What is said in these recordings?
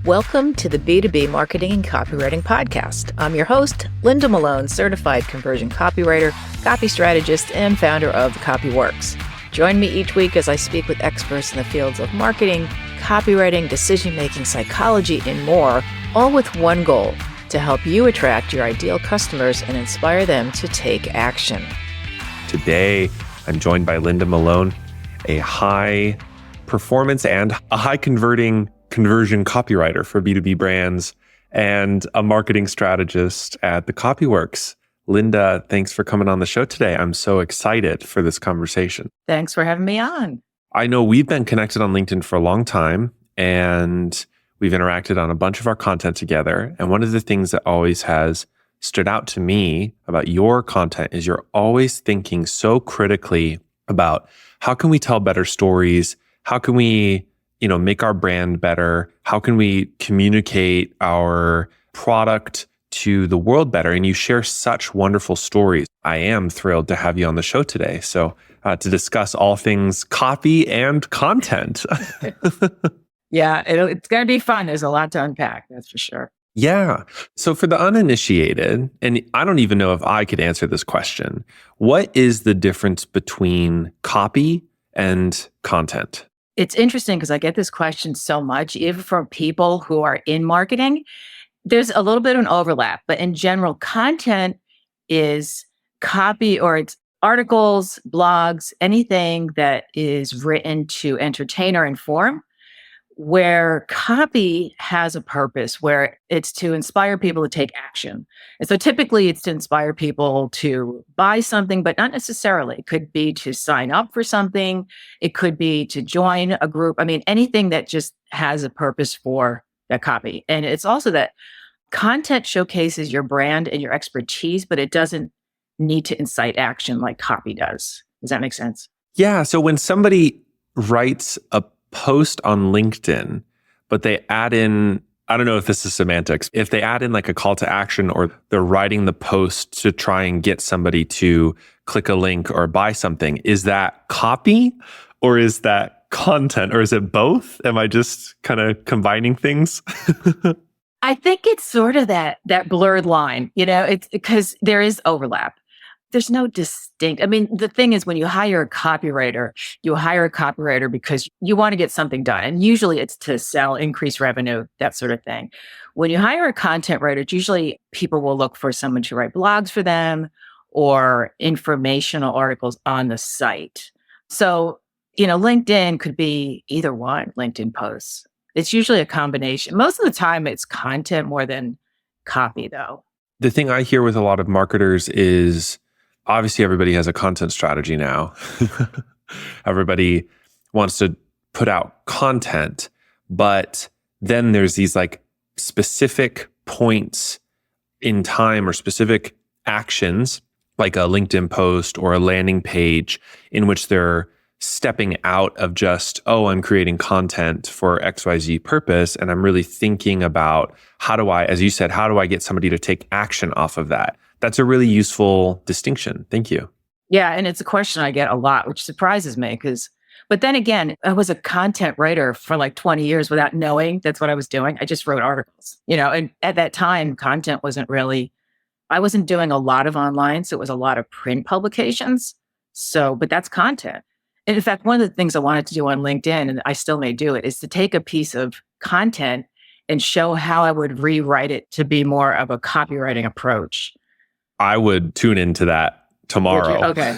Welcome to the B2B Marketing and Copywriting Podcast. I'm your host, Linda Malone, certified conversion copywriter, copy strategist, and founder of The Copyworks. Join me each week as I speak with experts in the fields of marketing, copywriting, decision-making, psychology, and more, all with one goal, to help you attract your ideal customers and inspire them to take action. Today, I'm joined by Linda Malone, a high performance and a high conversion copywriter for B2B brands and a marketing strategist at The Copyworks. Linda, thanks for coming on the show today. I'm so excited for this conversation. Thanks for having me on. I know we've been connected on LinkedIn for a long time, and we've interacted on a bunch of our content together. And one of the things that always has stood out to me about your content is you're always thinking so critically about how can we tell better stories? How can we make our brand better? How can we communicate our product to the world better? And you share such wonderful stories. I am thrilled to have you on the show today. So to discuss all things copy and content. Yeah, it's going to be fun. There's a lot to unpack, that's for sure. Yeah. So for the uninitiated, and I don't even know if I could answer this question, what is the difference between copy and content? It's interesting because I get this question so much, even from people who are in marketing. There's a little bit of an overlap, but in general, content is copy, or it's articles, blogs, anything that is written to entertain or inform, where copy has a purpose, where it's to inspire people to take action. And so typically it's to inspire people to buy something, but not necessarily. It could be to sign up for something. It could be to join a group. I mean, anything that just has a purpose for that copy. And it's also that content showcases your brand and your expertise, but it doesn't need to incite action like copy does. Does that make sense? Yeah. So when somebody writes a post on LinkedIn, but they add in, I don't know if this is semantics, if they add in like a call to action, or they're writing the post to try and get somebody to click a link or buy something, is that copy or is that content, or is it both? Am I just kind of combining things? I think it's sort of that blurred line, it's because there is overlap. There's no distinct. I mean, the thing is, when you hire a copywriter, because you want to get something done. And usually it's to sell, increase revenue, that sort of thing. When you hire a content writer, it's usually people will look for someone to write blogs for them or informational articles on the site. So, LinkedIn could be either one, LinkedIn posts. It's usually a combination. Most of the time it's content more than copy, though. The thing I hear with a lot of marketers is, obviously, everybody has a content strategy now. Everybody wants to put out content, but then there's these like specific points in time or specific actions, like a LinkedIn post or a landing page, in which they're stepping out of just, I'm creating content for XYZ purpose. And I'm really thinking about as you said, how do I get somebody to take action off of that? That's a really useful distinction. Thank you. Yeah. And it's a question I get a lot, which surprises me but then again, I was a content writer for like 20 years without knowing that's what I was doing. I just wrote articles, and at that time, content I wasn't doing a lot of online. So it was a lot of print publications. But that's content. And in fact, one of the things I wanted to do on LinkedIn, and I still may do it, is to take a piece of content and show how I would rewrite it to be more of a copywriting approach. I would tune into that tomorrow. Okay.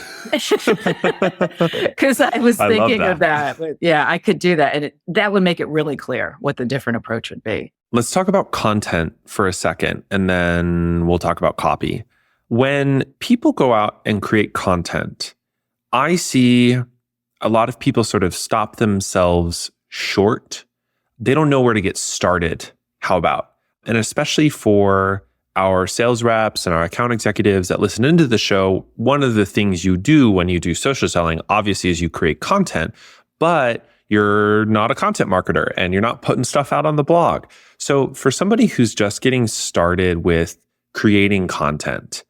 Because I was thinking of that. But yeah, I could do that. And that would make it really clear what the different approach would be. Let's talk about content for a second, and then we'll talk about copy. When people go out and create content, I see a lot of people sort of stop themselves short. They don't know where to get started. How about? And especially for our sales reps and our account executives that listen into the show, one of the things you do when you do social selling, obviously, is you create content, but you're not a content marketer and you're not putting stuff out on the blog. So for somebody who's just getting started with creating content,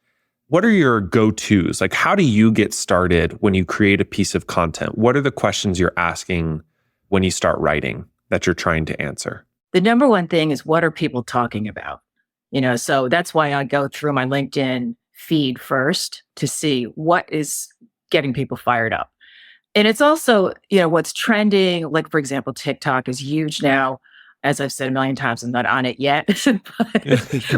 what are your go-tos? Like, how do you get started when you create a piece of content? What are the questions you're asking when you start writing that you're trying to answer? the number one thing is, what are people talking about? So that's why I go through my LinkedIn feed first to see what is getting people fired up. And it's also, what's trending. Like, for example, TikTok is huge now. As I've said a million times, I'm not on it yet,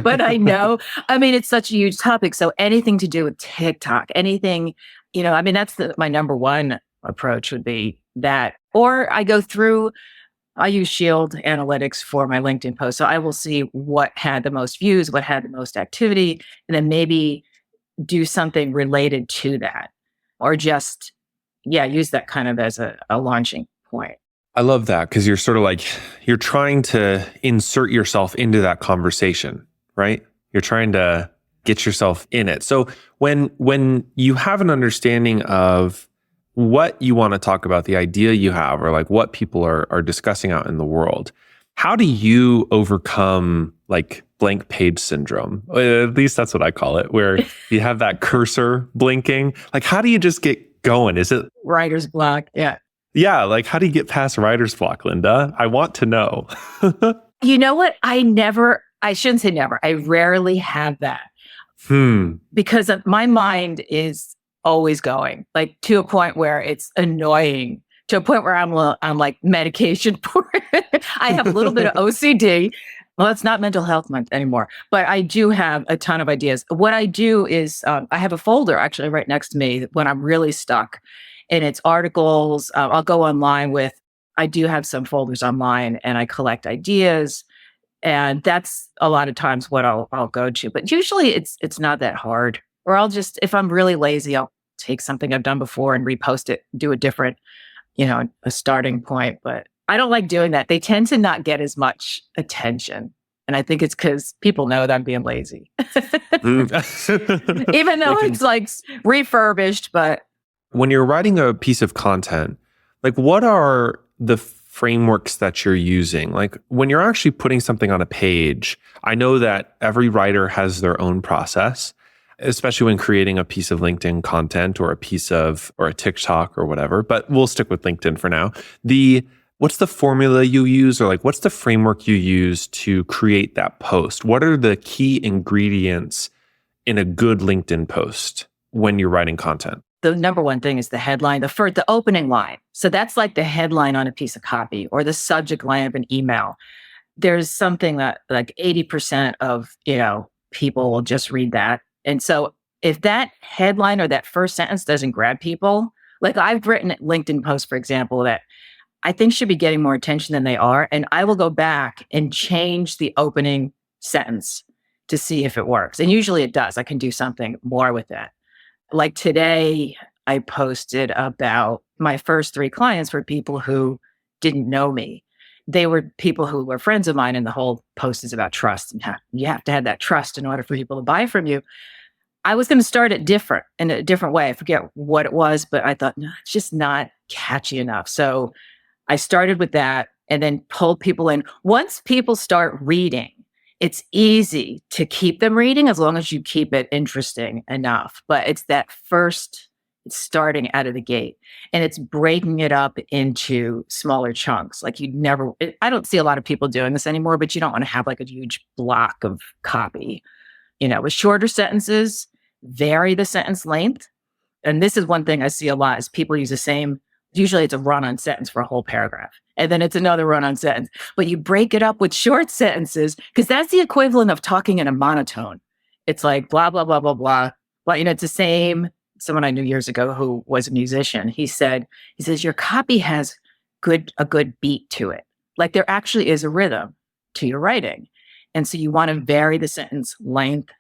but I know. I mean, it's such a huge topic. So anything to do with TikTok, anything, that's my number one approach would be that. Or I use Shield Analytics for my LinkedIn post. So I will see what had the most views, what had the most activity, and then maybe do something related to that, or just, use that kind of as a launching point. I love that, because you're sort of like, you're trying to insert yourself into that conversation, right? You're trying to get yourself in it. So when you have an understanding of what you want to talk about, the idea you have, or like what people are discussing out in the world, how do you overcome like blank page syndrome? At least that's what I call it, where you have that cursor blinking. Like, how do you just get going? Is it writer's block? Yeah. Yeah, like how do you get past writer's block, Linda? I want to know. You know what? I shouldn't say never. I rarely have that. Because my mind is always going, like, to a point where it's annoying, to a point where I'm like medication for it. I have a little bit of OCD. Well, it's not mental health month anymore, but I do have a ton of ideas. What I do is I have a folder actually right next to me when I'm really stuck. And it's articles. I'll go online I do have some folders online, and I collect ideas. And that's a lot of times what I'll go to. But usually it's not that hard. Or I'll just, if I'm really lazy, I'll take something I've done before and repost it, do a different, a starting point. But I don't like doing that. They tend to not get as much attention. And I think it's because people know that I'm being lazy. Even though it's like refurbished, but when you're writing a piece of content, like what are the frameworks that you're using? Like when you're actually putting something on a page, I know that every writer has their own process, especially when creating a piece of LinkedIn content or a TikTok or whatever, but we'll stick with LinkedIn for now. What's the formula you use, or like what's the framework you use to create that post? What are the key ingredients in a good LinkedIn post when you're writing content? The number one thing is the headline, the opening line. So that's like the headline on a piece of copy, or the subject line of an email. There's something that like 80% of, people will just read that. And so if that headline or that first sentence doesn't grab people, like I've written LinkedIn posts, for example, that I think should be getting more attention than they are. And I will go back and change the opening sentence to see if it works. And usually it does. I can do something more with that. Like today, I posted about my first 3 clients were people who didn't know me. They were people who were friends of mine, and the whole post is about trust. And you have to have that trust in order for people to buy from you. I was going to start it in a different way. I forget what it was, but I thought, no, it's just not catchy enough. So I started with that and then pulled people in. Once people start reading, it's easy to keep them reading as long as you keep it interesting enough. But it's it's starting out of the gate, and it's breaking it up into smaller chunks. Like I don't see a lot of people doing this anymore, but you don't want to have like a huge block of copy. With shorter sentences, vary the sentence length. And this is one thing I see a lot is people use usually it's a run-on sentence for a whole paragraph. And then it's another run-on sentence. But you break it up with short sentences, because that's the equivalent of talking in a monotone. It's like blah, blah, blah, blah, blah. But, it's the same. Someone I knew years ago who was a musician, he says, your copy has a good beat to it. Like there actually is a rhythm to your writing. And so you want to vary the sentence length.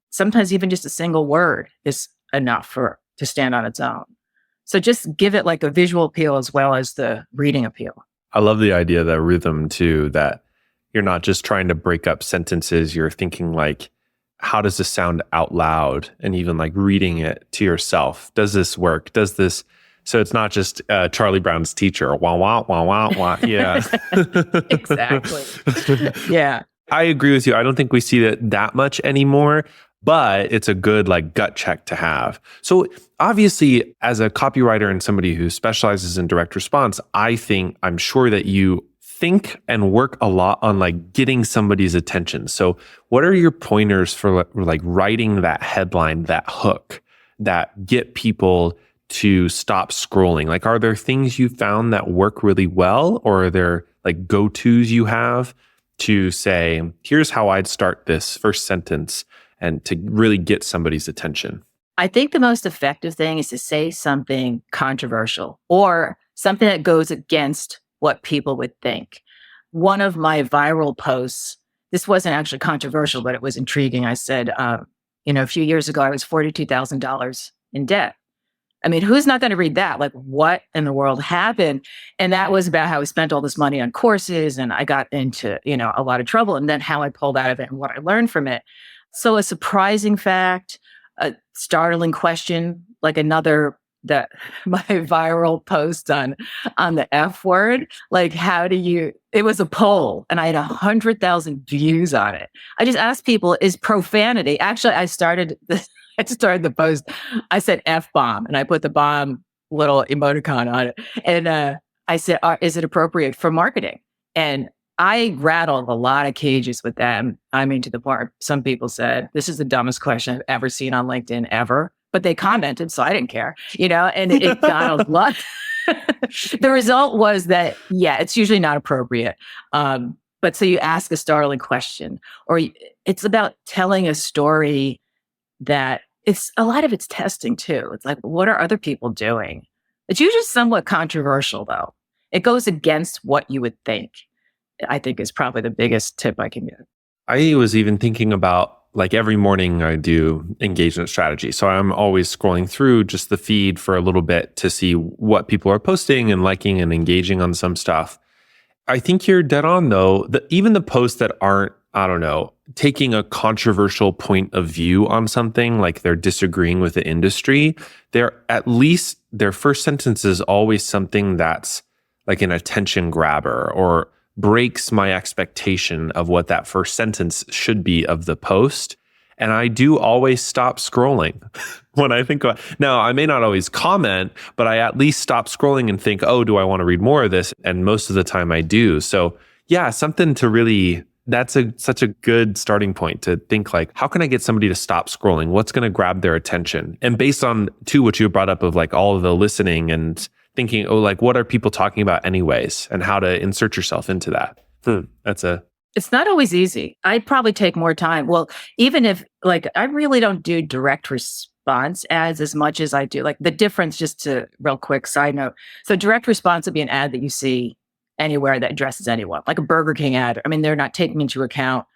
Sometimes even just a single word is enough to stand on its own. So just give it like a visual appeal as well as the reading appeal. I love the idea of that rhythm too, that you're not just trying to break up sentences. You're thinking like, how does this sound out loud? And even like reading it to yourself. Does this work? So it's not just Charlie Brown's teacher. Wah, wah, wah, wah, wah. Yeah. Exactly. Yeah. I agree with you. I don't think we see that much anymore, but it's a good like gut check to have. So obviously, as a copywriter and somebody who specializes in direct response, I'm sure that you think and work a lot on like getting somebody's attention. So what are your pointers for like writing that headline, that hook that get people to stop scrolling? Like, are there things you found that work really well, or are there like go-tos you have to say, here's how I'd start this first sentence and to really get somebody's attention? I think the most effective thing is to say something controversial or something that goes against what people would think. One of my viral posts, this wasn't actually controversial, but it was intriguing. I said, a few years ago, I was $42,000 in debt. I mean, who's not going to read that? Like, what in the world happened? And that was about how I spent all this money on courses and I got into, a lot of trouble, and then how I pulled out of it and what I learned from it. So a surprising fact, a startling question, like another that my viral post on the F word, like it was a poll and I had 100,000 views on it. I just asked people, is profanity, actually I started the post, I said F bomb and I put the bomb little emoticon on it. And I said, is it appropriate for marketing? And I rattled a lot of cages with them. I mean, to the point some people said, this is the dumbest question I've ever seen on LinkedIn ever. But they commented, so I didn't care, and it got a lot. The result was that, yeah, it's usually not appropriate. But so you ask a startling question, or it's about telling a story that a lot of it's testing too. It's like, what are other people doing? It's usually somewhat controversial though. It goes against what you would think. I think is probably the biggest tip I can give. I was even thinking about like every morning I do engagement strategy. So I'm always scrolling through just the feed for a little bit to see what people are posting and liking and engaging on some stuff. I think you're dead on though. Even the posts that aren't, I don't know, taking a controversial point of view on something, like they're disagreeing with the industry, they're at least their first sentence is always something that's like an attention grabber or breaks my expectation of what that first sentence should be of the post. And I do always stop scrolling when I think about now, I may not always comment, but I at least stop scrolling and think, oh, do I want to read more of this? And most of the time I do. So yeah, something to really, that's such a good starting point to think like, how can I get somebody to stop scrolling? What's going to grab their attention? And based on too, what you brought up of like all of the listening and thinking, oh, like what are people talking about anyways, and how to insert yourself into that. It's not always easy. I'd probably take more time. Well, even if like, I really don't do direct response ads as much as I do like the difference, just to real quick side note. So direct response would be an ad that you see anywhere that addresses anyone, like a Burger King ad. I mean, they're not taking into account,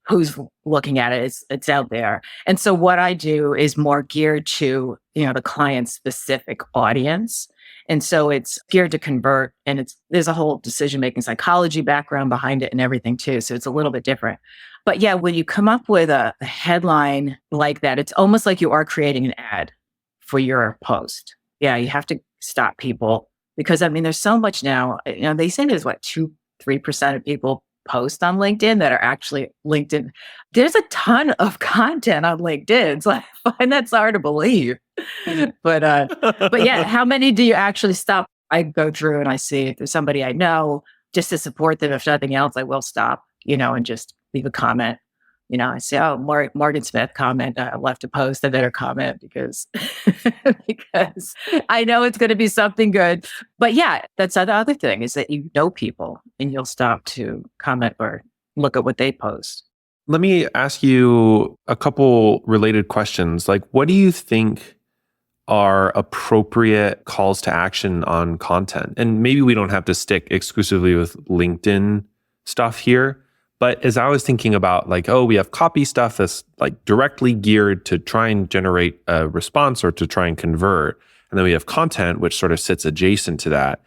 who's looking at it. It's out there. And so what I do is more geared to, the client's specific audience. And so it's geared to convert, and there's a whole decision-making psychology background behind it and everything too. So it's a little bit different. But yeah, when you come up with a headline like that, it's almost like you are creating an ad for your post. Yeah, you have to stop people because I mean, there's so much now, they say there's 2-3% of people post on LinkedIn that are actually LinkedIn. There's a ton of content on LinkedIn. So I find that's hard to believe. But yeah, how many do you actually stop? I go through and I see if there's somebody I know just to support them. If nothing else, I will stop, and just leave a comment. I say, oh, Morgan Smith comment, left a post, a better comment because I know it's going to be something good. But yeah, that's the other thing is that you know people and you'll stop to comment or look at what they post. Let me ask you a couple related questions. Like, what do you think are appropriate calls to action on content? And maybe we don't have to stick exclusively with LinkedIn stuff here. But as I was thinking about like, oh, we have copy stuff that's like directly geared to try and generate a response or to try and convert. And then we have content, which sort of sits adjacent to that.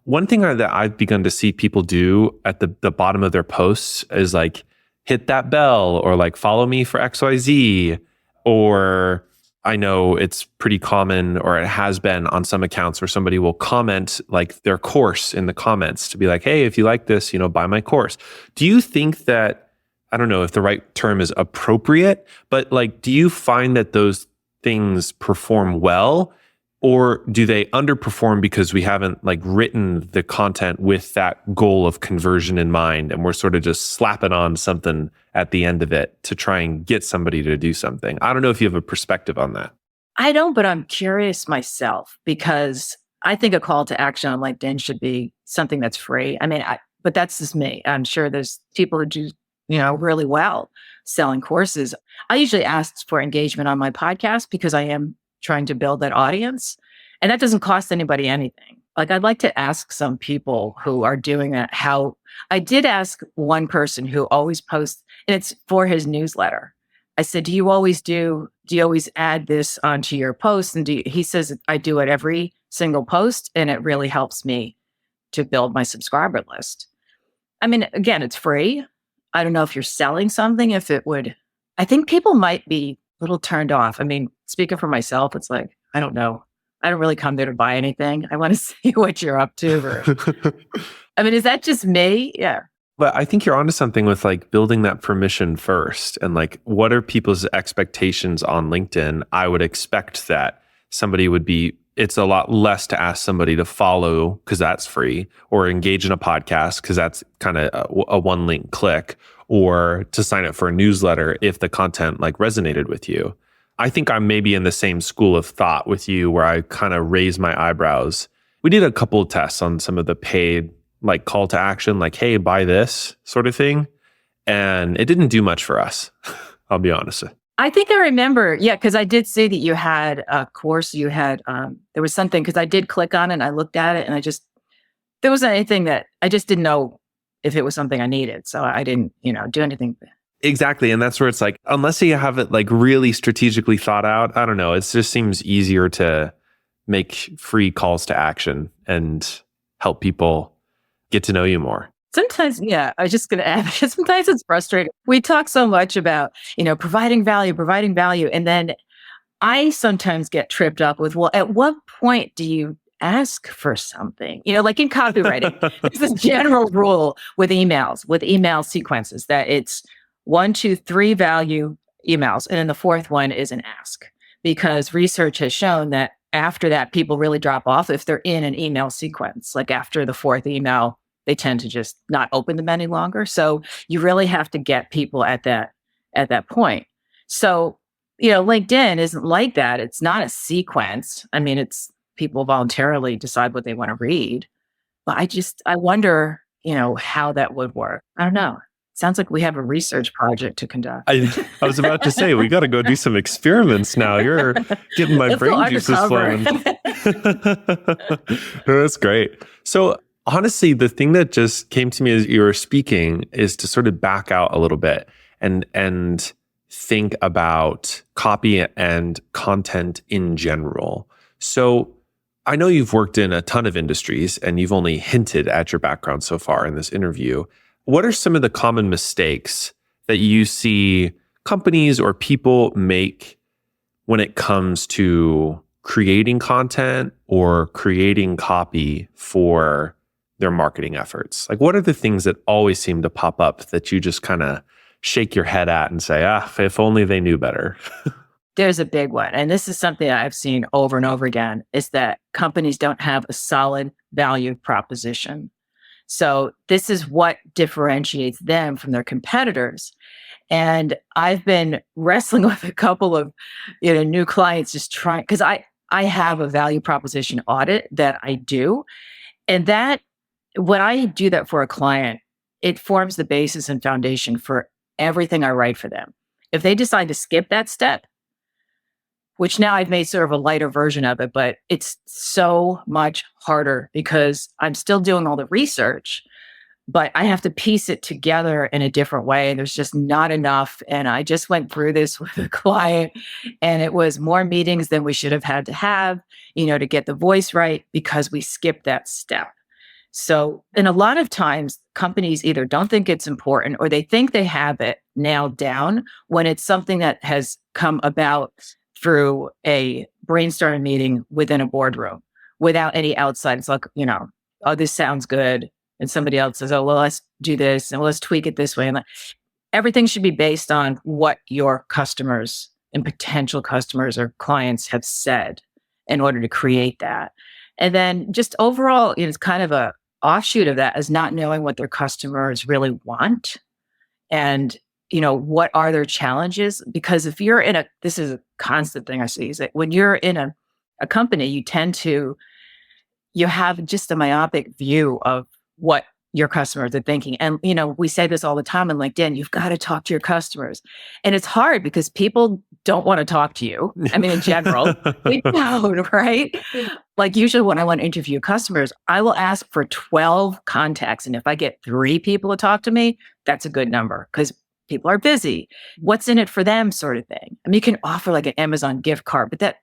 One thing that I've begun to see people do at the bottom of their posts is like, hit that bell or like follow me for XYZ. Or I know it's pretty common, or it has been on some accounts where somebody will comment like their course in the comments to be like, hey, if you like this, buy my course. Do you think that, I don't know if the right term is appropriate, but like, do you find that those things perform well Or do they underperform because we haven't like written the content with that goal of conversion in mind, and we're sort of just slapping on something at the end of it to try and get somebody to do something? I don't know if you have a perspective on that. I don't, but I'm curious myself because I think a call to action on LinkedIn should be something that's free. I mean, but that's just me. I'm sure there's people who do, really well selling courses. I usually ask for engagement on my podcast because I am trying to build that audience. And that doesn't cost anybody anything. Like, I'd like to ask some people who are doing that how I did ask one person who always posts, and it's for his newsletter. I said, do you always add this onto your post? And he says, I do it every single post, and it really helps me to build my subscriber list. I mean, again, it's free. I don't know if you're selling something, if it would, I think people might be a little turned off. I mean, speaking for myself, it's like, I don't know. I don't really come there to buy anything. I want to see what you're up to. I mean, is that just me? Yeah. But I think you're onto something with like building that permission first. And like, what are people's expectations on LinkedIn? I would expect that somebody would be, it's a lot less to ask somebody to follow because that's free, or engage in a podcast because that's kind of a one link click, or to sign up for a newsletter if the content like resonated with you. I think I'm maybe in the same school of thought with you where I kind of raise my eyebrows. We did a couple of tests on some of the paid like call to action, like, hey, buy this sort of thing. And it didn't do much for us. I'll be honest. I think I remember. Yeah. Cause I did see that you had a course, there was something, cause I did click on it and I looked at it and there wasn't anything that I just didn't know if it was something I needed. So I didn't, do anything. Exactly. And that's where it's like, unless you have it like really strategically thought out, I don't know. It just seems easier to make free calls to action and help people get to know you more. Sometimes, yeah, I was just going to add, sometimes it's frustrating. We talk so much about, providing value. And then I sometimes get tripped up with, well, at what point do you ask for something? Like in copywriting, there's this general rule with email sequences that it's 1, 2, 3 value emails. And then the fourth one is an ask, because research has shown that after that, people really drop off if they're in an email sequence. Like after the fourth email, they tend to just not open them any longer. So you really have to get people at that point. So, LinkedIn isn't like that. It's not a sequence. I mean, it's people voluntarily decide what they want to read. But I wonder, how that would work. I don't know. Sounds like we have a research project to conduct. I was about to say, we got to go do some experiments now. You're getting my brain juices flowing. That's great. So honestly, the thing that just came to me as you were speaking is to sort of back out a little bit and think about copy and content in general. So I know you've worked in a ton of industries and you've only hinted at your background so far in this interview. What are some of the common mistakes that you see companies or people make when it comes to creating content or creating copy for their marketing efforts? Like, what are the things that always seem to pop up that you just kind of shake your head at and say, if only they knew better? There's a big one. And this is something I've seen over and over again, is that companies don't have a solid value proposition. So this is what differentiates them from their competitors. And I've been wrestling with a couple of, new clients just trying, because I have a value proposition audit that I do. And that, when I do that for a client, it forms the basis and foundation for everything I write for them. If they decide to skip that step, which now I've made sort of a lighter version of it, but it's so much harder because I'm still doing all the research, but I have to piece it together in a different way. There's just not enough. And I just went through this with a client, and it was more meetings than we should have had to have, to get the voice right, because we skipped that step. So, and a lot of times companies either don't think it's important or they think they have it nailed down when it's something that has come about through a brainstorming meeting within a boardroom without any outside. It's like, oh, this sounds good. And somebody else says, oh, well, let's do this and let's tweak it this way. And like, everything should be based on what your customers and potential customers or clients have said. in order to create that. And then just overall, it's kind of a offshoot of that is not knowing what their customers really want and what are their challenges. Because if you're this is a constant thing I see, is that when you're in a company, you have just a myopic view of what your customers are thinking. And, we say this all the time in LinkedIn, you've got to talk to your customers. And it's hard because people don't want to talk to you. I mean, in general, they don't, right? Like usually when I want to interview customers, I will ask for 12 contacts. And if I get 3 people to talk to me, that's a good number because people are busy. What's in it for them sort of thing. I mean, you can offer like an Amazon gift card, but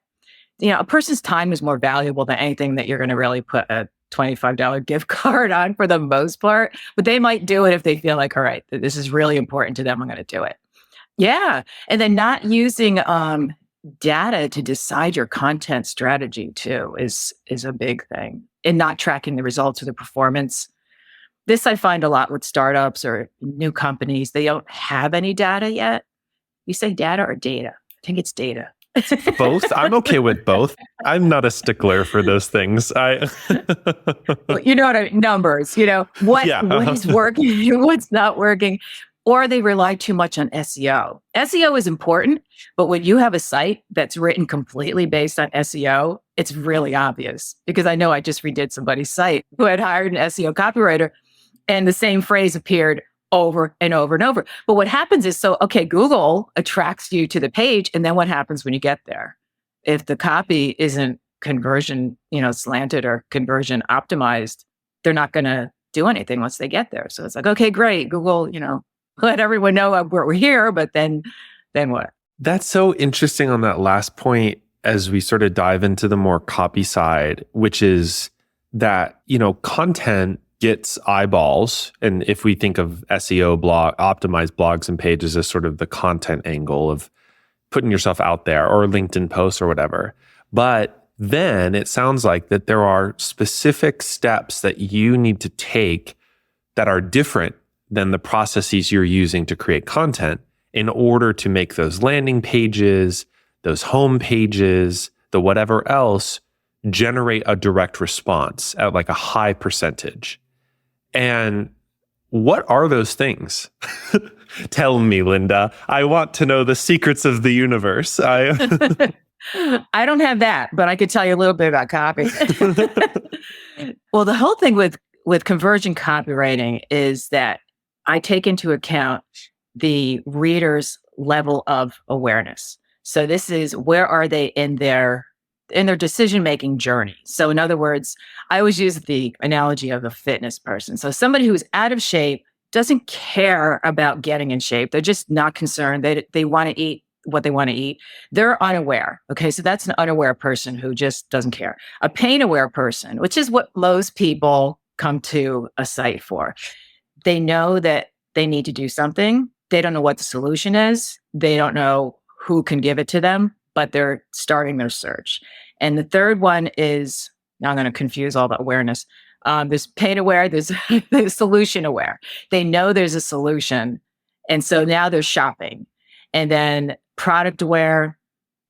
a person's time is more valuable than anything that you're going to really put a $25 gift card on for the most part. But they might do it if they feel like, all right, this is really important to them. I'm going to do it. Yeah. And then not using data to decide your content strategy too is a big thing. And not tracking the results or the performance. This I find a lot with startups or new companies. They don't have any data yet. You say data or data? I think it's data. Both. I'm okay with both. I'm not a stickler for those things. Well, numbers, what is working, what's not working, or they rely too much on SEO. SEO is important, but when you have a site that's written completely based on SEO, it's really obvious because I know I just redid somebody's site who had hired an SEO copywriter and the same phrase appeared over and over and over. But what happens is, Google attracts you to the page. And then what happens when you get there? If the copy isn't conversion, slanted or conversion optimized, they're not going to do anything once they get there. So it's like, okay, great. Google, let everyone know we're here, but then what? That's so interesting on that last point as we sort of dive into the more copy side, which is that, content gets eyeballs. And if we think of SEO optimized blogs and pages as sort of the content angle of putting yourself out there or LinkedIn posts or whatever. But then it sounds like that there are specific steps that you need to take that are different than the processes you're using to create content in order to make those landing pages, those home pages, the whatever else generate a direct response at like a high percentage. And what are those things? Tell me, Linda. I want to know the secrets of the universe. I don't have that, but I could tell you a little bit about copy. Well, the whole thing with conversion copywriting is that I take into account the reader's level of awareness. So this is where are they in their decision-making journey. So in other words, I always use the analogy of a fitness person. So somebody who's out of shape doesn't care about getting in shape. They're just not concerned. They want to eat what they want to eat. They're unaware. Okay, so that's an unaware person who just doesn't care. A pain-aware person, which is what most people come to a site for. They know that they need to do something. They don't know what the solution is. They don't know who can give it to them, but they're starting their search. And the third one is, now I'm going to confuse all the awareness. There's pain aware, there's solution aware. They know there's a solution. And so now they're shopping. And then product aware,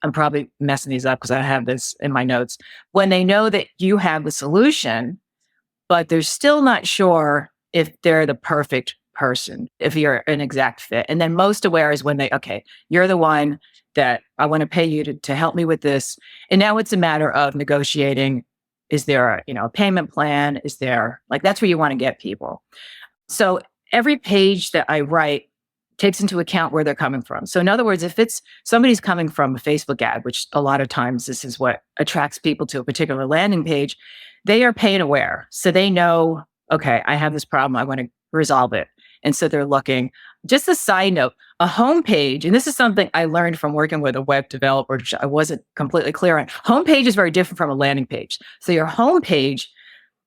I'm probably messing these up because I have this in my notes. When they know that you have the solution, but they're still not sure if they're the perfect person, if you're an exact fit. And then most aware is when you're the one that I want to pay you to help me with this. And now it's a matter of negotiating. Is there a payment plan? Is there that's where you want to get people. So every page that I write takes into account where they're coming from. So in other words, if it's somebody's coming from a Facebook ad, which a lot of times this is what attracts people to a particular landing page, they are pain aware. So they know, okay, I have this problem. I want to resolve it. And so they're looking. Just a side note, a homepage, and this is something I learned from working with a web developer, which I wasn't completely clear on. Homepage is very different from a landing page. So your homepage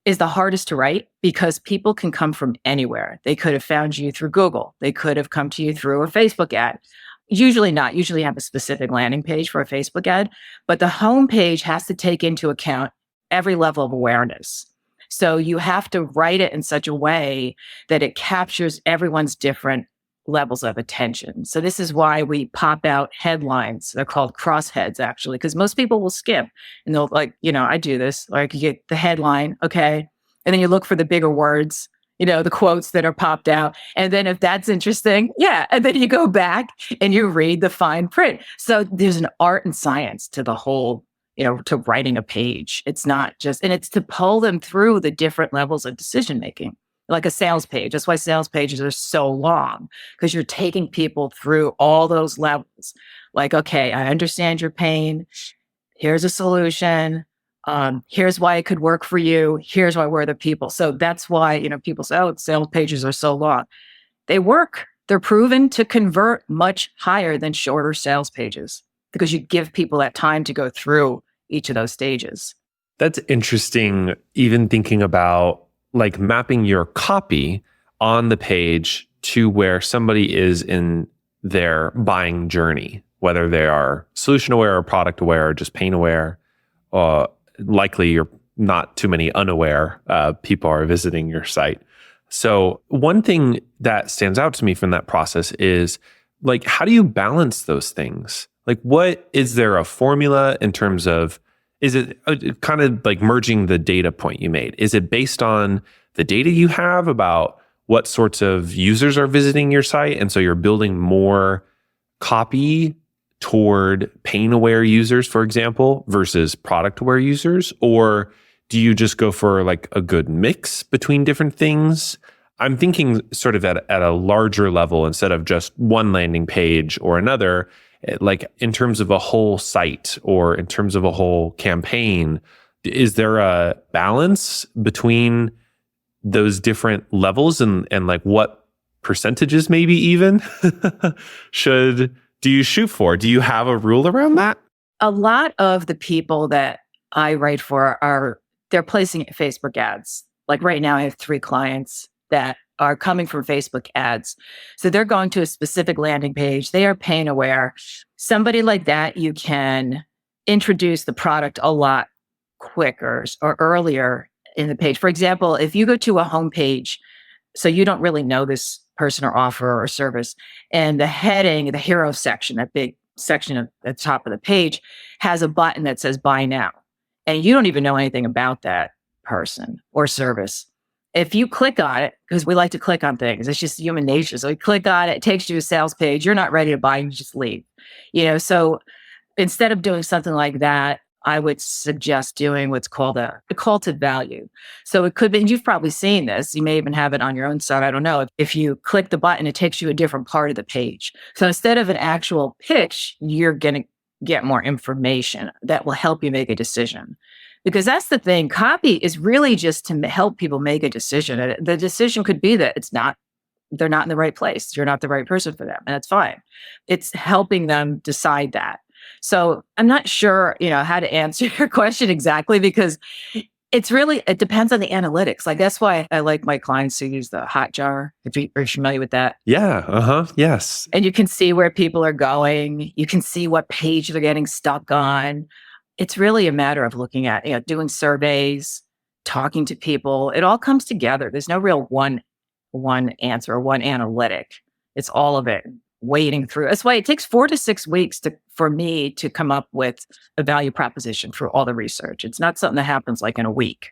is the hardest to write because people can come from anywhere. They could have found you through Google. They could have come to you through a Facebook ad. Usually not. Usually have a specific landing page for a Facebook ad. But the homepage has to take into account every level of awareness. So you have to write it in such a way that it captures everyone's different levels of attention. So this is why we pop out headlines. They're called crossheads, actually, because most people will skip and they'll like, I do this. Like you get the headline, okay, and then you look for the bigger words, the quotes that are popped out. And then if that's interesting, yeah, and then you go back and you read the fine print. So there's an art and science to the whole, to writing a page. It's not just, and it's to pull them through the different levels of decision making, like a sales page. That's why sales pages are so long, because you're taking people through all those levels. Like, okay, I understand your pain. Here's a solution. Here's why it could work for you. Here's why we're the people. So that's why, people say, oh, sales pages are so long. They work. They're proven to convert much higher than shorter sales pages because you give people that time to go through each of those stages. That's interesting, even thinking about like mapping your copy on the page to where somebody is in their buying journey, whether they are solution aware or product aware or just pain aware. Likely you're not too many unaware people are visiting your site. So one thing that stands out to me from that process is like, how do you balance those things? Like, what is there a formula in terms of, is it kind of like merging the data point you made? Is it based on the data you have about what sorts of users are visiting your site? And so you're building more copy toward pain aware users, for example, versus product aware users? Or do you just go for like a good mix between different things? I'm thinking sort of at a larger level instead of just one landing page or another, like in terms of a whole site or in terms of a whole campaign. Is there a balance between those different levels and like what percentages maybe even do you shoot for? Do you have a rule around that? A lot of the people that I write for they're placing Facebook ads. Like right now I have 3 clients that are coming from Facebook ads. So they're going to a specific landing page. They are pain aware. Somebody like that, you can introduce the product a lot quicker or earlier in the page. For example, if you go to a homepage, so you don't really know this person or offer or service, and the heading, the hero section, that big section at the top of the page has a button that says buy now. And you don't even know anything about that person or service. If you click on it, because we like to click on things, it's just human nature. So you click on it, it takes you to a sales page. You're not ready to buy, you just leave. So instead of doing something like that, I would suggest doing what's called a call to value. So it could be, and you've probably seen this, you may even have it on your own site, I don't know. If you click the button, it takes you a different part of the page. So instead of an actual pitch, you're going to get more information that will help you make a decision. Because that's the thing, copy is really just to help people make a decision. And the decision could be that they're not in the right place. You're not the right person for them, and that's fine. It's helping them decide that. So I'm not sure, how to answer your question exactly, because it depends on the analytics. Like that's why I like my clients to use the Hotjar. If you're familiar with that. Yeah. Yes. And you can see where people are going. You can see what page they're getting stuck on. It's really a matter of looking at, doing surveys, talking to people. It all comes together. There's no real one answer or one analytic. It's all of it. Wading through. That's why it takes 4 to 6 weeks for me to come up with a value proposition for all the research. It's not something that happens like in a week.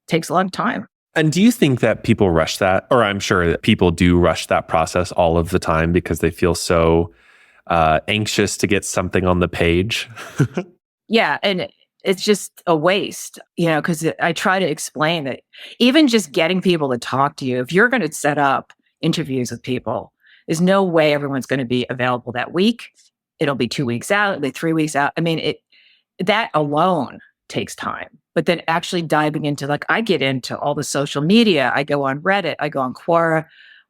It takes a long time. And do you think that people rush that? Or I'm sure that people do rush that process all of the time because they feel so anxious to get something on the page? Yeah. And it's just a waste, because I try to explain that even just getting people to talk to you, if you're going to set up interviews with people, there's no way everyone's going to be available that week. It'll be 2 weeks out, it'll be 3 weeks out. I mean, that alone takes time. But then actually diving into, like, I get into all the social media. I go on Reddit, I go on Quora.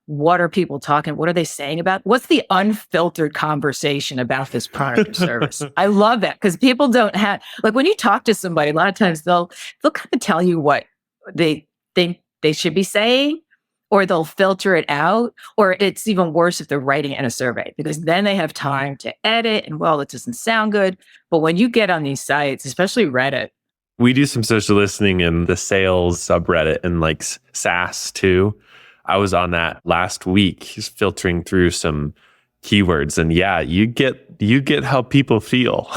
What are people talking? What are they saying about? What's the unfiltered conversation about this product or service? I love that because people don't have, like, when you talk to somebody, a lot of times they'll kind of tell you what they think they should be saying, or they'll filter it out, or it's even worse if they're writing it in a survey, because then they have time to edit and, well, it doesn't sound good. But when you get on these sites, especially Reddit. We do some social listening in the sales subreddit and like SaaS too. I was on that last week, just filtering through some keywords, and yeah, you get how people feel.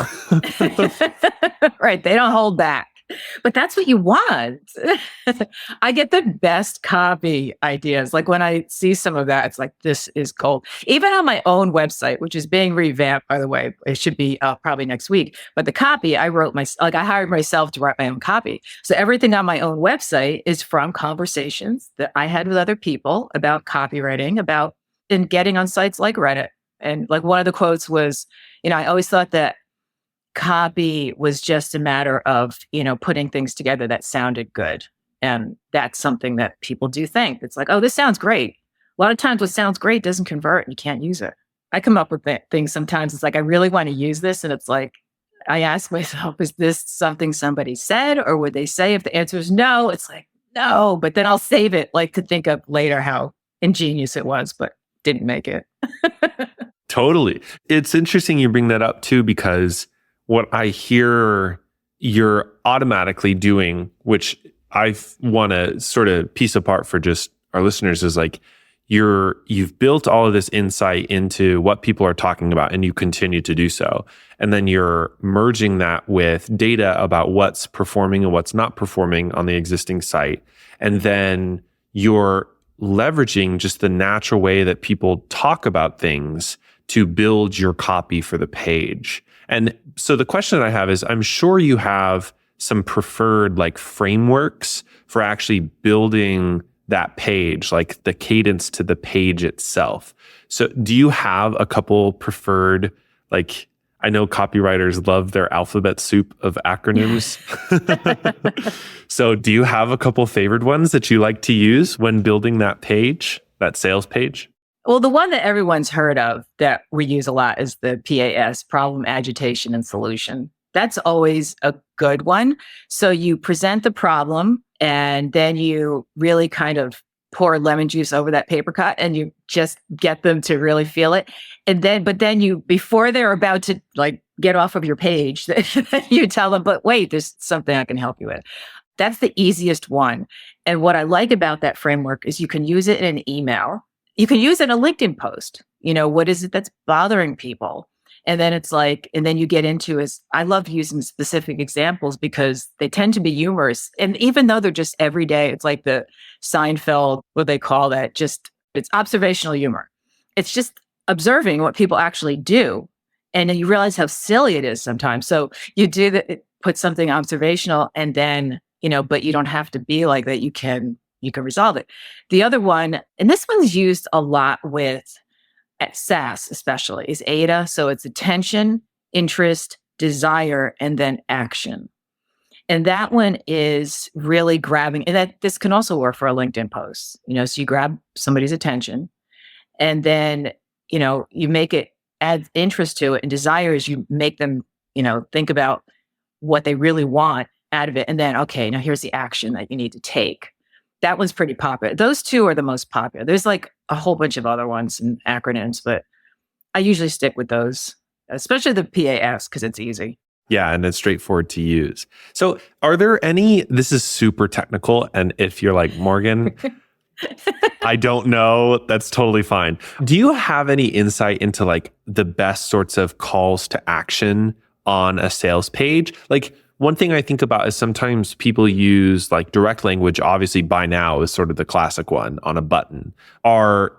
Right. They don't hold back. But that's what you want. I get the best copy ideas. Like when I see some of that, it's like, this is gold. Even on my own website, which is being revamped, by the way, it should be probably next week. But the copy I wrote I hired myself to write my own copy. So everything on my own website is from conversations that I had with other people about copywriting, about and getting on sites like Reddit. And like one of the quotes was, I always thought that copy was just a matter of, putting things together that sounded good. And that's something that people do think. It's like, oh, this sounds great. A lot of times what sounds great doesn't convert and you can't use it. I come up with things sometimes. It's like, I really want to use this. And it's like, I ask myself, is this something somebody said? Or would they say if the answer is no? It's like, no, but then I'll save it like to think of later how ingenious it was, but didn't make it. Totally. It's interesting you bring that up too, because what I hear you're automatically doing, which I want to sort of piece apart for just our listeners, is like you've built all of this insight into what people are talking about, and you continue to do so. And then you're merging that with data about what's performing and what's not performing on the existing site. And then you're leveraging just the natural way that people talk about things to build your copy for the page. And so the question I have is, I'm sure you have some preferred like frameworks for actually building that page, like the cadence to the page itself. So do you have a couple preferred, like, I know copywriters love their alphabet soup of acronyms. So do you have a couple favored ones that you like to use when building that page, that sales page? Well, the one that everyone's heard of that we use a lot is the PAS, problem, agitation, and solution. That's always a good one. So you present the problem and then you really kind of pour lemon juice over that paper cut and you just get them to really feel it. And then, but then you, before they're about to like get off of your page, you tell them, but wait, there's something I can help you with. That's the easiest one. And what I like about that framework is you can use it in an email. You can use it in a LinkedIn post. What is it that's bothering people? And then it's like, and then you get into is, I love using specific examples because they tend to be humorous. And even though they're just everyday, it's like the Seinfeld, what they call that, just it's observational humor. It's just observing what people actually do. And then you realize how silly it is sometimes. So you do that, put something observational and then, but you don't have to be like that. You can resolve it. The other one, and this one's used a lot with at SaaS especially, is AIDA. So it's attention, interest, desire, and then action. And that one is really grabbing, and that this can also work for a LinkedIn post. So you grab somebody's attention and then, you make it add interest to it, and desire is you make them, think about what they really want out of it. And then, okay, now here's the action that you need to take. That one's pretty popular. Those two are the most popular. There's like a whole bunch of other ones and acronyms, but I usually stick with those, especially the PAS because it's easy. Yeah, and it's straightforward to use. So are there any, this is super technical, and if you're like, Morgan, I don't know, that's totally fine. Do you have any insight into like the best sorts of calls to action on a sales page? Like, one thing I think about is sometimes people use like direct language, obviously buy now is sort of the classic one on a button.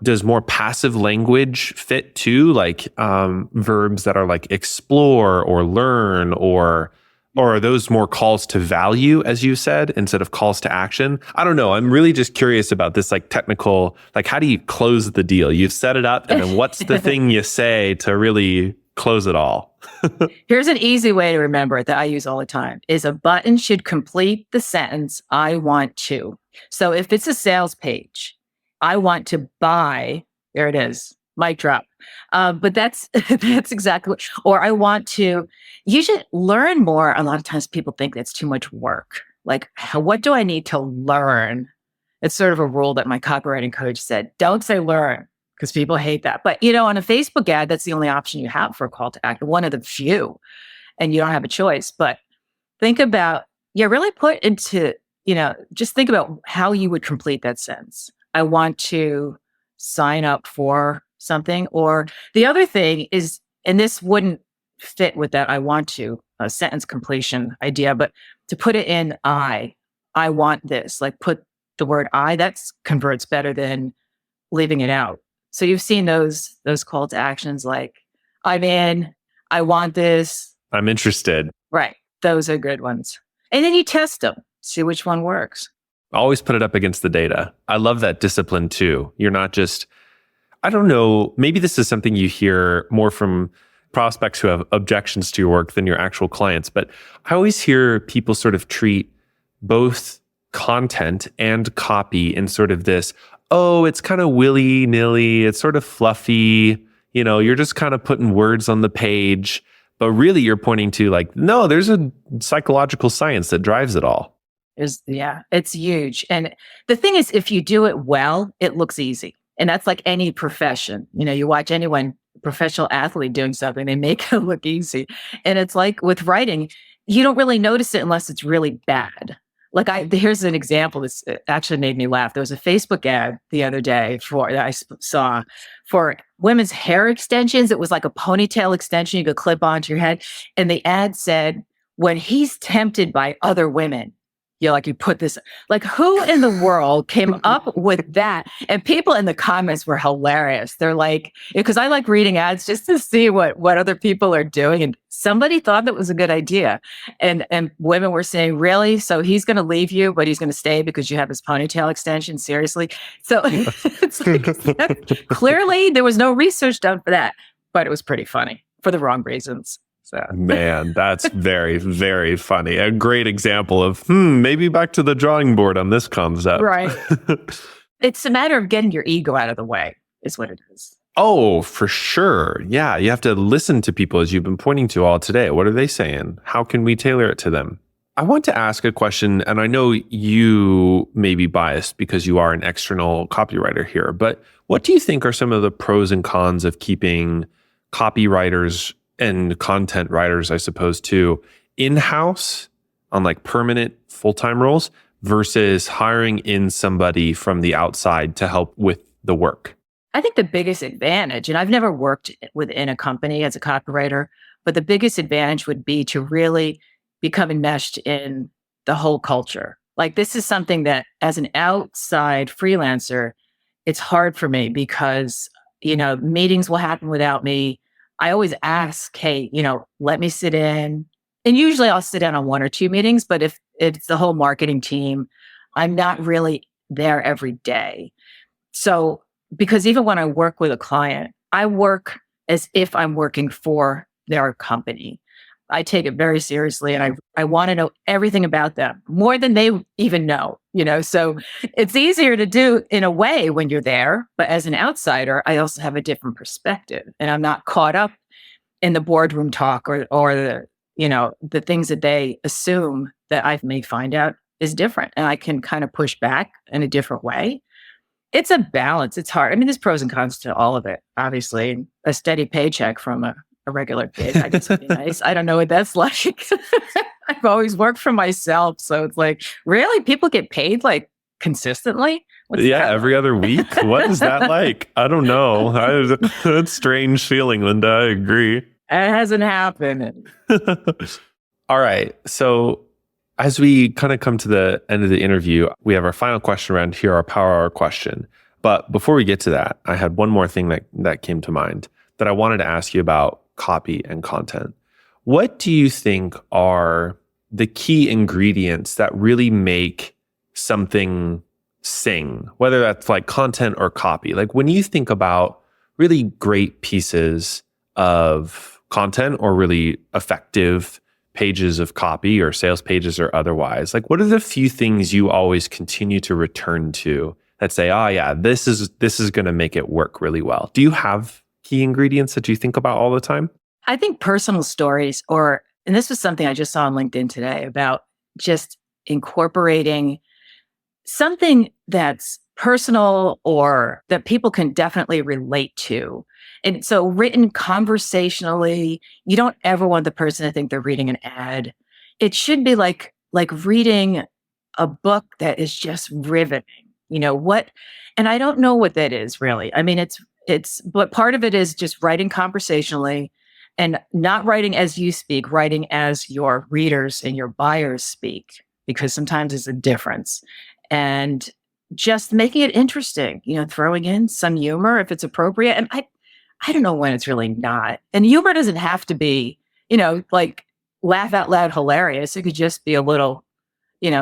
Does more passive language fit too? Like verbs that are like explore or learn, or are those more calls to value, as you said, instead of calls to action? I don't know. I'm really just curious about this like technical, like how do you close the deal? You've set it up and then what's the thing you say to really close it all? Here's an easy way to remember it that I use all the time is a button should complete the sentence, I want to. So if it's a sales page, I want to buy, there it is, mic drop. But that's exactly what, or I want to, you should learn more. A lot of times people think that's too much work. Like, what do I need to learn? It's sort of a rule that my copywriting coach said, don't say learn, because people hate that. But, on a Facebook ad, that's the only option you have for a call to action, one of the few, and you don't have a choice. But think about, really put into, just think about how you would complete that sentence. I want to sign up for something. Or the other thing is, and this wouldn't fit with that I want to sentence completion idea, but to put it in I want this, like put the word that converts better than leaving it out. So you've seen those call to actions like I'm in, I want this. I'm interested. Right. Those are good ones. And then you test them, see which one works. Always put it up against the data. I love that discipline too. You're not just, I don't know, maybe this is something you hear more from prospects who have objections to your work than your actual clients. But I always hear people sort of treat both content and copy in sort of this, oh, it's kind of willy-nilly, it's sort of fluffy, you're just kind of putting words on the page. But really you're pointing to like, no, there's a psychological science that drives it all. It's huge. And the thing is, if you do it well, it looks easy. And that's like any profession. You watch anyone, professional athlete doing something, they make it look easy. And it's like with writing, you don't really notice it unless it's really bad. Like here's an example. This actually made me laugh. There was a Facebook ad the other day that I saw for women's hair extensions. It was like a ponytail extension you could clip onto your head. And the ad said, when he's tempted by other women, you put this, like who in the world came up with that? And people in the comments were hilarious. They're like, because I like reading ads just to see what other people are doing. And somebody thought that was a good idea. And women were saying, really? So he's going to leave you, but he's going to stay because you have his ponytail extension? Seriously? So it's like, clearly there was no research done for that, but it was pretty funny for the wrong reasons. So. Man, that's very, very funny. A great example of, maybe back to the drawing board on this concept. Right. It's a matter of getting your ego out of the way, is what it is. Oh, for sure. Yeah, you have to listen to people as you've been pointing to all today. What are they saying? How can we tailor it to them? I want to ask a question, and I know you may be biased because you are an external copywriter here, but what do you think are some of the pros and cons of keeping copywriters and content writers, I suppose, too, in-house on like permanent full-time roles versus hiring in somebody from the outside to help with the work? I think the biggest advantage, and I've never worked within a company as a copywriter, but the biggest advantage would be to really become enmeshed in the whole culture. Like this is something that as an outside freelancer, it's hard for me because, meetings will happen without me. I always ask, hey, let me sit in. And usually I'll sit in on one or two meetings, but if it's the whole marketing team, I'm not really there every day. So, because even when I work with a client, I work as if I'm working for their company. I take it very seriously and I want to know everything about them more than they even know, so it's easier to do in a way when you're there. But as an outsider, I also have a different perspective and I'm not caught up in the boardroom talk or the things that they assume that I may find out is different. And I can kind of push back in a different way. It's a balance. It's hard. I mean, there's pros and cons to all of it. Obviously, a steady paycheck from a regular gig, I guess would be nice. I don't know what that's like. I've always worked for myself. So it's like, really? People get paid like consistently? Every other week? What is that like? I don't know. That's a strange feeling, Linda. I agree. It hasn't happened. All right. So as we kind of come to the end of the interview, we have our final question around here, our Power Hour question. But before we get to that, I had one more thing that came to mind that I wanted to ask you about copy and content. What do you think are the key ingredients that really make something sing, whether that's like content or copy? Like when you think about really great pieces of content or really effective pages of copy or sales pages or otherwise, like what are the few things you always continue to return to that say, oh yeah, this is going to make it work really well? Do you have key ingredients that you think about all the time? I think personal stories and this was something I just saw on LinkedIn today about just incorporating something that's personal or that people can definitely relate to. And so written conversationally, you don't ever want the person to think they're reading an ad. It should be like reading a book that is just riveting. what, and I don't know what that is really. I mean, but part of it is just writing conversationally and not writing as you speak, writing as your readers and your buyers speak, because sometimes there's a difference. And just making it interesting, throwing in some humor if it's appropriate. And I don't know when it's really not. And humor doesn't have to be, like laugh out loud hilarious. It could just be a little,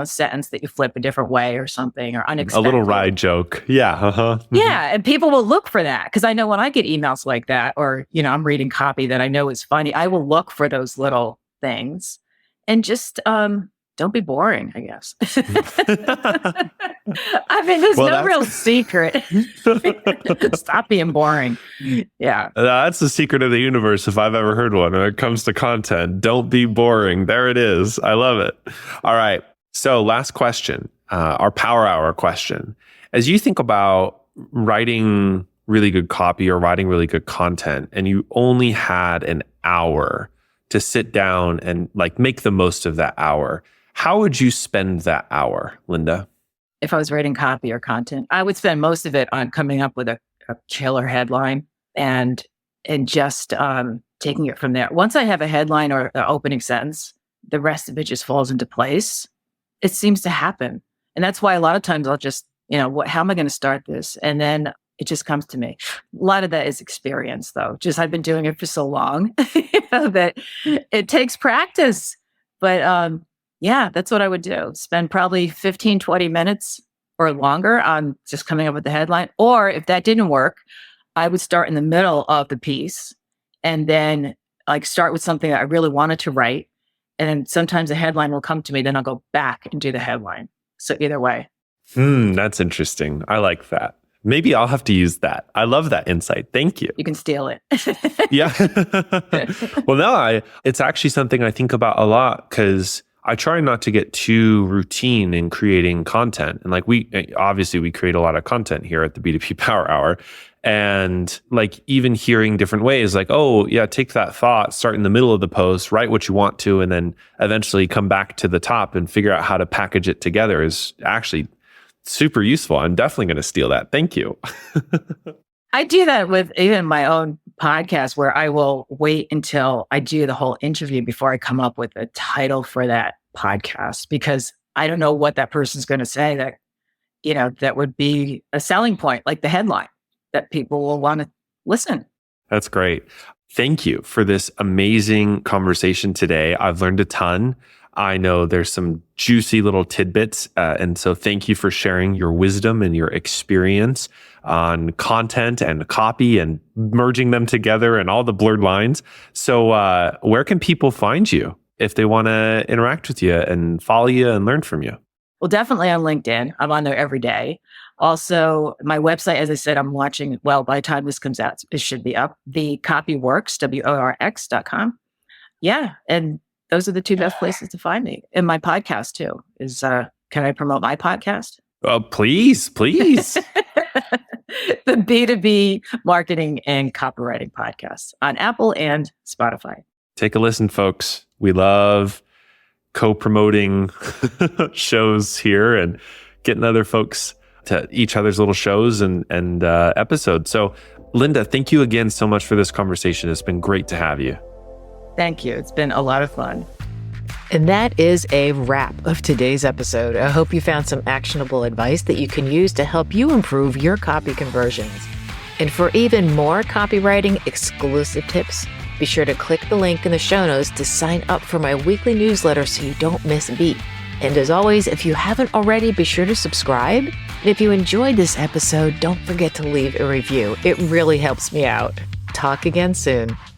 sentence that you flip a different way or something, or A little unexpected. wry joke. Yeah. Uh-huh. Yeah. And people will look for that. Cause I know when I get emails like that, or, I'm reading copy that I know is funny, I will look for those little things and just, don't be boring, I guess. I mean, there's Well, no real secret. Stop being boring. Yeah. That's the secret of the universe if I've ever heard one when it comes to content. Don't be boring. There it is. I love it. All right. So last question, our power hour question. As you think about writing really good copy or writing really good content, and you only had an hour to sit down and make the most of that hour, how would you spend that hour, Linda? If I was writing copy or content, I would spend most of it on coming up with a killer headline and just taking it from there. Once I have a headline or an opening sentence, the rest of it just falls into place. It seems to happen. And that's why a lot of times I'll just, how am I going to start this? And then it just comes to me. A lot of that is experience, though. Just I've been doing it for so long that it takes practice. But yeah, that's what I would do. Spend probably 15, 20 minutes or longer on just coming up with the headline. Or if that didn't work, I would start in the middle of the piece and then start with something that I really wanted to write. And then sometimes a headline will come to me, then I'll go back and do the headline. So either way. That's interesting. I like that. Maybe I'll have to use that. I love that insight. Thank you. You can steal it. Yeah. Well, no, it's actually something I think about a lot because I try not to get too routine in creating content. And we create a lot of content here at the B2B Power Hour. And even hearing different ways, oh yeah, take that thought, start in the middle of the post, write what you want to, and then eventually come back to the top and figure out how to package it together is actually super useful. I'm definitely going to steal that. Thank you. I do that with even my own podcast where I will wait until I do the whole interview before I come up with a title for that podcast, because I don't know what that person's going to say that, that would be a selling point, like the headline that people will want to listen. That's great. Thank you for this amazing conversation today. I've learned a ton. I know there's some juicy little tidbits. And so thank you for sharing your wisdom and your experience on content and copy and merging them together and all the blurred lines. So where can people find you if they want to interact with you and follow you and learn from you? Well, definitely on LinkedIn. I'm on there every day. Also, my website, as I said, I'm watching, by the time this comes out, it should be up. The Copyworks, WORX.com. Yeah. And those are the two best places to find me. And my podcast too is, can I promote my podcast? Oh, please. The B2B Marketing and Copywriting Podcast on Apple and Spotify. Take a listen, folks. We love co-promoting shows here and getting other folks to each other's little shows and episodes. So, Linda, thank you again so much for this conversation. It's been great to have you. Thank you. It's been a lot of fun. And that is a wrap of today's episode. I hope you found some actionable advice that you can use to help you improve your copy conversions. And for even more copywriting exclusive tips, be sure to click the link in the show notes to sign up for my weekly newsletter so you don't miss a beat. And as always, if you haven't already, be sure to subscribe. And if you enjoyed this episode, don't forget to leave a review. It really helps me out. Talk again soon.